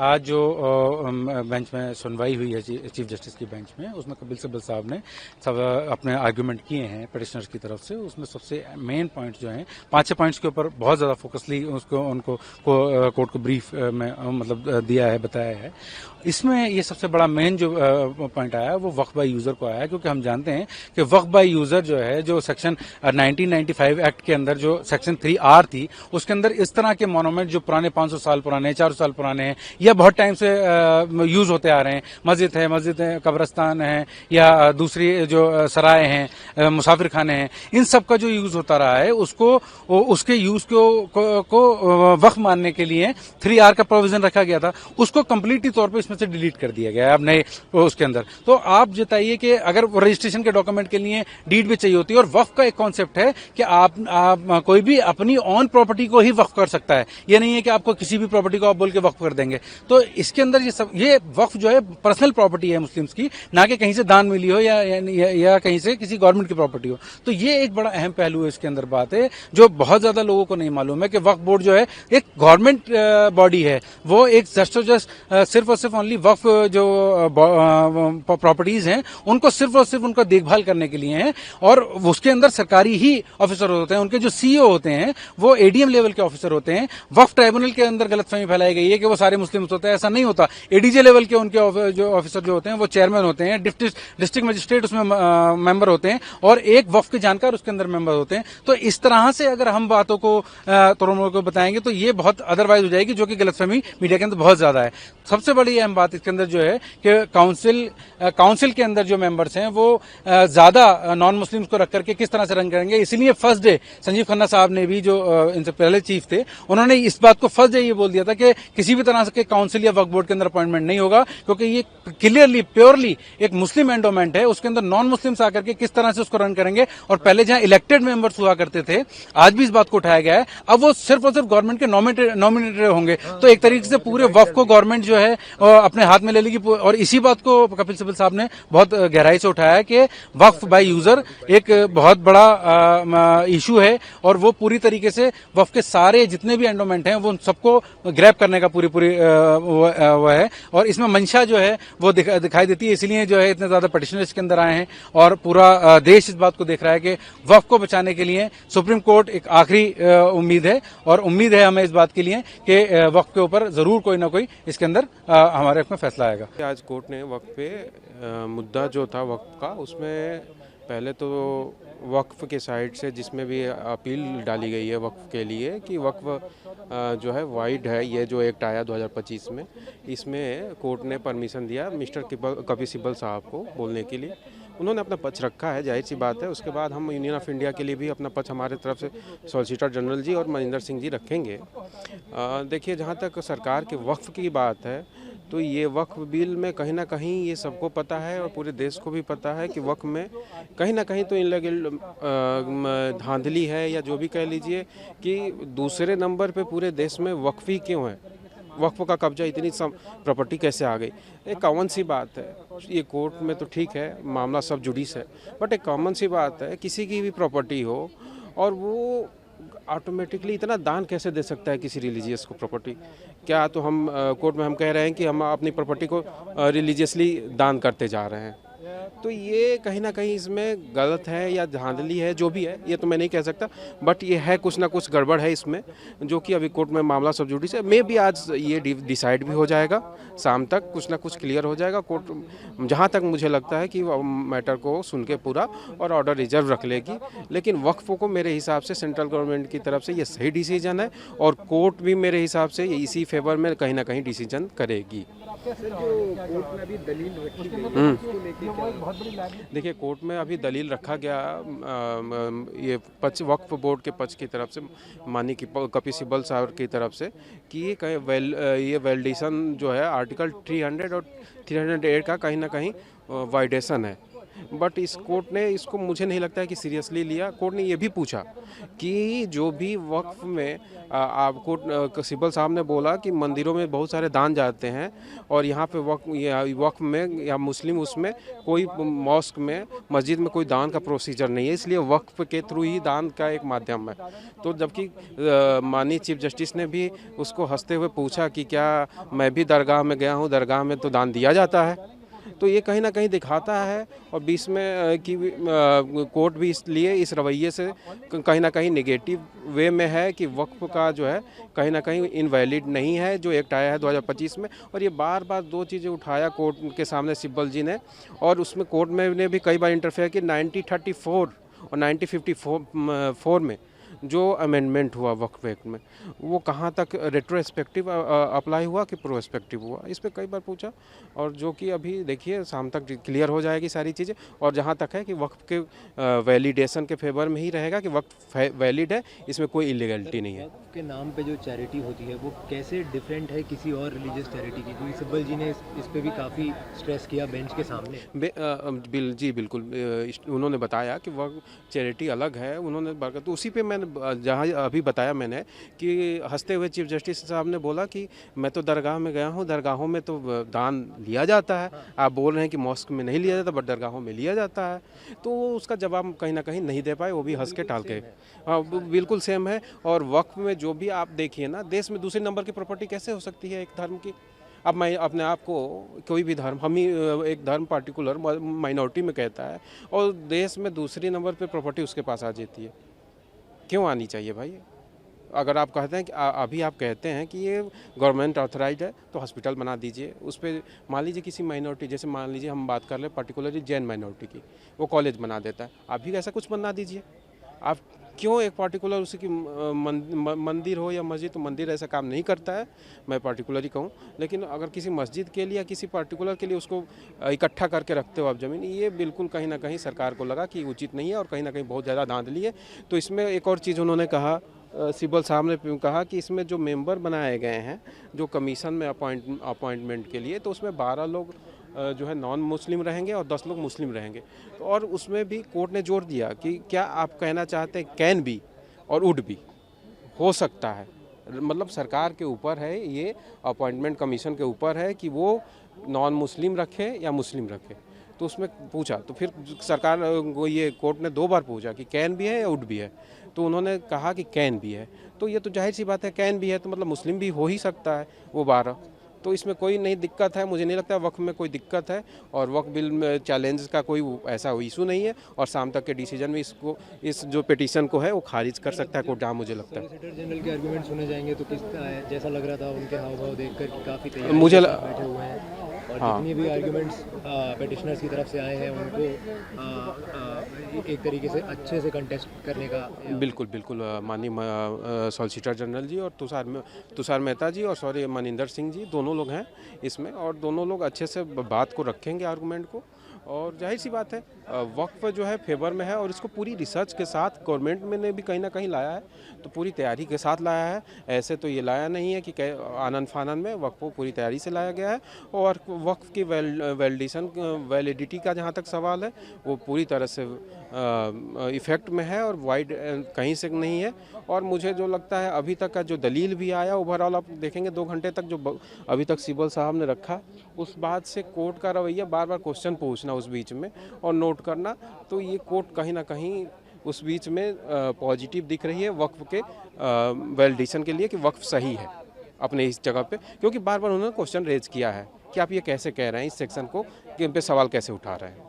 आज जो बेंच में सुनवाई हुई है चीफ जस्टिस की बेंच में, उसमें कपिल सिब्बल साहब ने सब अपने आर्गुमेंट किए हैं पिटिशनर्स की तरफ से। उसमें सबसे मेन पॉइंट जो हैं 5-6 पॉइंट्स के ऊपर बहुत ज़्यादा फोकसली उनको कोर्ट को ब्रीफ में मतलब दिया है, बताया है। इसमें ये सबसे बड़ा मेन जो पॉइंट आया वो वक्फ बाय यूजर को आया, क्योंकि हम जानते हैं कि वक्फ बाय यूजर जो है, जो सेक्शन 1995 एक्ट के अंदर जो सेक्शन 3R थी, उसके अंदर इस तरह के मोनूमेंट जो पुराने 500 साल पुराने, 400 साल पुराने हैं या बहुत टाइम से यूज होते आ रहे हैं, मस्जिद है, कब्रस्तान है या दूसरी जो सराय हैं, मुसाफिर खाने हैं, इन सब का जो यूज होता रहा है उसको उसके यूज को वक्फ मानने के लिए 3R का प्रोविजन रखा गया था, उसको कंप्लीटली तौर पर इसमें से डिलीट कर दिया गया है अब नए उसके अंदर। तो आप बताइए कि अगर रजिस्ट्रेशन के डॉक्यूमेंट के लिए डीड भी चाहिए होती है, और वक्फ का एक कॉन्सेप्ट है कि आप कोई भी अपनी ऑन प्रॉपर्टी को ही वक्फ कर सकता है, ये नहीं है कि आपको किसी भी प्रॉपर्टी को आप बोल के वक्फ कर देंगे। तो इसके अंदर ये वक्फ जो है पर्सनल प्रॉपर्टी है मुस्लिम्स की, ना कि कहीं से दान मिली हो या कहीं से किसी गवर्नमेंट की प्रॉपर्टी हो। तो ये एक बड़ा अहम पहलू है इसके अंदर बात है, जो बहुत ज्यादा लोगों को नहीं मालूम है कि वक्फ बोर्ड जो है एक गवर्नमेंट बॉडी है, वो एक सिर्फ और सिर्फ ओनली वक्फ जो प्रॉपर्टीज हैं उनको सिर्फ और सिर्फ उनका देखभाल करने के लिए है, और उसके अंदर सरकारी ही ऑफिसर होते हैं। उनके जो सीईओ होते हैं वो एडीएम लेवल के ऑफिसर होते हैं। वक्फ ट्राइब्यूनल के अंदर गलतफहमी फैलाई गई है कि वो सारे मुस्लिम होते हैं, ऐसा नहीं होता। एडीजे लेवल के उनके जो ऑफिसर जो होते हैं वो चेयरमैन होते हैं, डिस्ट्रिक्ट मजिस्ट्रेट उसमें मेंबर होते हैं, और एक वक्फ के जानकार उसके अंदर मेंबर होते हैं। तो इस तरह से अगर हम बातों को तोड़ को बताएंगे तो ये बहुत अदरवाइज हो जाएगी, जो कि गलतफहमी मीडिया के अंदर बहुत ज्यादा है। सबसे बड़ी अहम बात इसके अंदर जो है कि काउंसिल के अंदर जो मेंबर्स हैं वो ज्यादा नॉन मुस्लिम्स को रख करके किस तरह से रन करेंगे। इसलिए फर्स्ट डे संजीव खन्ना साहब ने भी, जो इनसे पहले चीफ थे, उन्होंने इस बात को फर्स्ट डे ये बोल दिया था कि किसी भी तरह के काउंसिल या वक्फ बोर्ड के अंदर अपॉइंटमेंट नहीं होगा, क्योंकि ये क्लियरली प्योरली एक मुस्लिम एंडोमेंट है। उसके अंदर नॉन मुस्लिम्स आकर के किस तरह से उसको रन करेंगे, और पहले जहां इलेक्टेड मेंबर्स हुआ करते थे, आज भी इस बात को उठाया गया है, अब वो सिर्फ और सिर्फ गवर्नमेंट के नॉमिनेटेड होंगे। तो एक तरीके से पूरे वक्फ को गवर्नमेंट जो है अपने हाथ में ले लेगी। और इसी बात को कपिल सिब्बल साहब ने बहुत गहराई से उठाया कि वक्फ बाय यूजर एक बहुत बड़ा इशू है, और वो पूरी तरीके से वक्फ के सारे जितने भी एंडोमेंट हैं वो सबको ग्रैब करने का पूरी वो है, और इसमें मंशा जो है वो दिखाई देती है। इसलिए जो है इतने ज्यादा पिटिशनर इसके अंदर आए हैं, और पूरा देश इस बात को देख रहा है कि वक्फ को बचाने के लिए सुप्रीम कोर्ट एक आखिरी उम्मीद है, और उम्मीद है हमें इस बात के लिए कि वक्फ के ऊपर जरूर कोई ना कोई इसके अंदर हमारे में फैसला आएगा। आज कोर्ट ने वक्फ पे मुद्दा जो था वक्फ का, उसमें पहले तो वक्फ के साइड से जिसमें भी अपील डाली गई है वक्फ के लिए कि वक्फ जो है वाइड है, ये जो एक्ट आया 2025 में, इसमें कोर्ट ने परमिशन दिया मिस्टर कपिल सिब्बल साहब को बोलने के लिए। उन्होंने अपना पक्ष रखा है, जाहिर सी बात है। उसके बाद हम यूनियन ऑफ इंडिया के लिए भी अपना पक्ष हमारे तरफ से सॉलिसिटर जनरल जी और मनिंदर सिंह जी रखेंगे। देखिए, जहाँ तक सरकार के वक्फ की बात है, तो ये वक्फ बिल में कहीं ना कहीं ये सबको पता है और पूरे देश को भी पता है कि वक्फ में कहीं ना कहीं तो इनलीगल धांधली है, या जो भी कह लीजिए, कि दूसरे नंबर पे पूरे देश में वक्फ ही क्यों है, वक्फ का कब्जा इतनी प्रॉपर्टी कैसे आ गई। एक कॉमन सी बात है, ये कोर्ट में तो ठीक है, मामला सब जुडिस है, बट एक कॉमन सी बात है, किसी की भी प्रॉपर्टी हो और वो ऑटोमेटिकली इतना दान कैसे दे सकता है किसी रिलीजियस को प्रॉपर्टी। क्या तो हम कोर्ट में हम कह रहे हैं कि हम अपनी प्रॉपर्टी को रिलीजियसली दान करते जा रहे हैं, तो ये कहीं ना कहीं इसमें गलत है या धांधली है, जो भी है, ये तो मैं नहीं कह सकता, बट ये है कुछ ना कुछ गड़बड़ है इसमें, जो कि अभी कोर्ट में मामला सब जुडिस है। मे भी आज ये डिसाइड भी हो जाएगा, शाम तक कुछ ना कुछ क्लियर हो जाएगा। कोर्ट जहाँ तक मुझे लगता है कि मैटर को सुन के पूरा और ऑर्डर रिजर्व रख लेगी, लेकिन वक्फ को मेरे हिसाब से सेंट्रल गवर्नमेंट की तरफ से ये सही डिसीजन है, और कोर्ट भी मेरे हिसाब से इसी फेवर में कहीं ना कहीं डिसीजन करेगी। देखिए, कोर्ट में अभी दलील रखा गया ये पक्ष, वक्फ बोर्ड के पक्ष की तरफ से, माननीय कपिल सिब्बल साहब की तरफ से, कि ये वैलिडेशन जो है आर्टिकल 300 और 308 का कहीं ना कहीं वाइडेशन है। बट इस कोर्ट ने इसको मुझे नहीं लगता है कि सीरियसली लिया। कोर्ट ने ये भी पूछा कि जो भी वक्फ में आपको सिब्बल साहब ने बोला कि मंदिरों में बहुत सारे दान जाते हैं और यहाँ पे वक्फ में या मुस्लिम उसमें कोई मॉस्क में मस्जिद में कोई दान का प्रोसीजर नहीं है, इसलिए वक्फ के थ्रू ही दान का एक माध्यम है। तो जबकि माननीय चीफ जस्टिस ने भी उसको हंसते हुए पूछा कि क्या मैं भी दरगाह में गया हूँ, दरगाह में तो दान दिया जाता है। तो ये कहीं ना कहीं दिखाता है और बीच में कि कोर्ट भी इसलिए इस रवैये से कहीं ना कहीं नेगेटिव वे में है कि वक्फ का जो है कहीं ना कहीं इनवैलिड नहीं है जो एक्ट आया है 2025 में। और ये बार बार दो चीज़ें उठाया कोर्ट के सामने सिब्बल जी ने, और उसमें कोर्ट में ने भी कई बार इंटरफेयर कि 1934 और 1954 में जो अमेंडमेंट हुआ वक्फ एक्ट में वो कहाँ तक रेट्रोस्पेक्टिव अप्लाई हुआ कि प्रोस्पेक्टिव हुआ, इस पे कई बार पूछा। और जो कि अभी देखिए शाम तक क्लियर हो जाएगी सारी चीज़ें। और जहाँ तक है कि वक्फ के वैलिडेशन के फेवर में ही रहेगा कि वक्फ वैलिड है, इसमें कोई इलीगलिटी नहीं है। वक्फ के नाम पे जो चैरिटी होती है वो कैसे डिफरेंट है किसी और रिलीजियस चैरिटी की, क्योंकि सिब्बल जी ने इस पे भी काफ़ी स्ट्रेस किया बेंच के सामने। जी बिल्कुल, उन्होंने बताया कि वह चैरिटी अलग है। उन्होंने तो उसी पे मैंने जहाँ अभी बताया मैंने कि हंसते हुए चीफ जस्टिस साहब ने बोला कि मैं तो दरगाह में गया हूँ, दरगाहों में तो दान लिया जाता है। आप बोल रहे हैं कि मॉस्क में नहीं लिया जाता बट दरगाहों में लिया जाता है। तो उसका जवाब कहीं ना कहीं नहीं दे पाए, वो भी हंस के टाल के। हाँ बिल्कुल सेम है। और वक्फ में जो भी आप देखिए ना, देश में दूसरे नंबर की प्रॉपर्टी कैसे हो सकती है एक धर्म की। अब मैं अपने आप को कोई भी धर्म, हम ही एक धर्म पार्टिकुलर माइनॉरिटी में कहता है और देश में दूसरी नंबर पे प्रॉपर्टी उसके पास आ जाती है। क्यों आनी चाहिए भाई? अगर आप कहते हैं कि अभी आप कहते हैं कि ये गवर्नमेंट ऑथराइज्ड है तो हॉस्पिटल बना दीजिए उस पर। मान लीजिए किसी माइनॉरिटी, जैसे मान लीजिए हम बात कर ले पर्टिकुलरली जैन माइनॉरिटी की, वो कॉलेज बना देता है, आप भी ऐसा कुछ बना दीजिए। आप क्यों एक पार्टिकुलर उसी की मंदिर हो या मस्जिद, तो मंदिर ऐसा काम नहीं करता है, मैं पार्टिकुलर ही कहूँ। लेकिन अगर किसी मस्जिद के लिए या किसी पार्टिकुलर के लिए उसको इकट्ठा करके रखते हो आप ज़मीन, ये बिल्कुल कहीं ना कहीं सरकार को लगा कि उचित नहीं है और कहीं ना कहीं बहुत ज़्यादा धांधली है। तो इसमें एक और चीज़ उन्होंने कहा, सिब्बल साहब ने कहा कि इसमें जो मेंबर बनाए गए हैं जो कमीशन में अपॉइंटमेंट के लिए, तो उसमें 12 लोग जो है नॉन मुस्लिम रहेंगे और 10 लोग मुस्लिम रहेंगे। तो और उसमें भी कोर्ट ने जोर दिया कि क्या आप कहना चाहते हैं कैन बी और वुड भी हो सकता है, मतलब सरकार के ऊपर है, ये अपॉइंटमेंट कमीशन के ऊपर है कि वो नॉन मुस्लिम रखे या मुस्लिम रखे। तो उसमें पूछा, तो फिर सरकार को ये कोर्ट ने 2 बार पूछा कि कैन भी है या वुड भी है, तो उन्होंने कहा कि कैन भी है। तो ये तो जाहिर सी बात है, कैन भी है तो मतलब मुस्लिम भी हो ही सकता है वो 12। तो इसमें कोई नहीं दिक्कत है, मुझे नहीं लगता वक्फ में कोई दिक्कत है। और वक्फ बिल में चैलेंज का कोई ऐसा इशू नहीं है और शाम तक के डिसीजन में इसको, इस जो पिटीशन को है वो खारिज कर सकता है कोर्ट, जहाँ मुझे लगता है। सॉलिसिटर जनरल के आर्गुमेंट सुने जाएंगे तो किस जैसा लग रहा था उनके हाव भाव देखकर कि काफ़ी तैयार मुझे बैठे हुए हैं और हाँ। जितनी भी आर्गुमेंट्स पेटिशनर्स की तरफ से आए हैं उनको एक तरीके से अच्छे से कंटेस्ट करने का। बिल्कुल बिल्कुल, माननीय सॉलिसिटर जनरल जी और तुषार मेहता जी और मनिंदर सिंह जी, दोनों लोग हैं इसमें और दोनों लोग अच्छे से बात को रखेंगे आर्गूमेंट को। और जाहिर सी बात है वक्फ जो है फेवर में है और इसको पूरी रिसर्च के साथ गवर्नमेंट में ने भी कहीं ना कहीं लाया है, तो पूरी तैयारी के साथ लाया है। ऐसे तो ये लाया नहीं है कि आनन फानन में, वक्फ को पूरी तैयारी से लाया गया है। और वक्फ की वैलिडिटी का जहाँ तक सवाल है वो पूरी तरह से इफेक्ट में है और वाइड कहीं से नहीं है। और मुझे जो लगता है अभी तक का जो दलील भी आया ओवरऑल आप देखेंगे 2 घंटे तक जो अभी तक सिब्बल साहब ने रखा, उस बात से कोर्ट का रवैया बार बार क्वेश्चन पूछना उस बीच में और नोट करना, तो ये कोर्ट कहीं ना कहीं उस बीच में पॉजिटिव दिख रही है वक्फ के वैलिडेशन के लिए कि वक्फ सही है अपने इस जगह पे। क्योंकि बार बार उन्होंने क्वेश्चन रेज किया है कि आप ये कैसे कह रहे हैं इस सेक्शन को, कि इन पे सवाल कैसे उठा रहे हैं।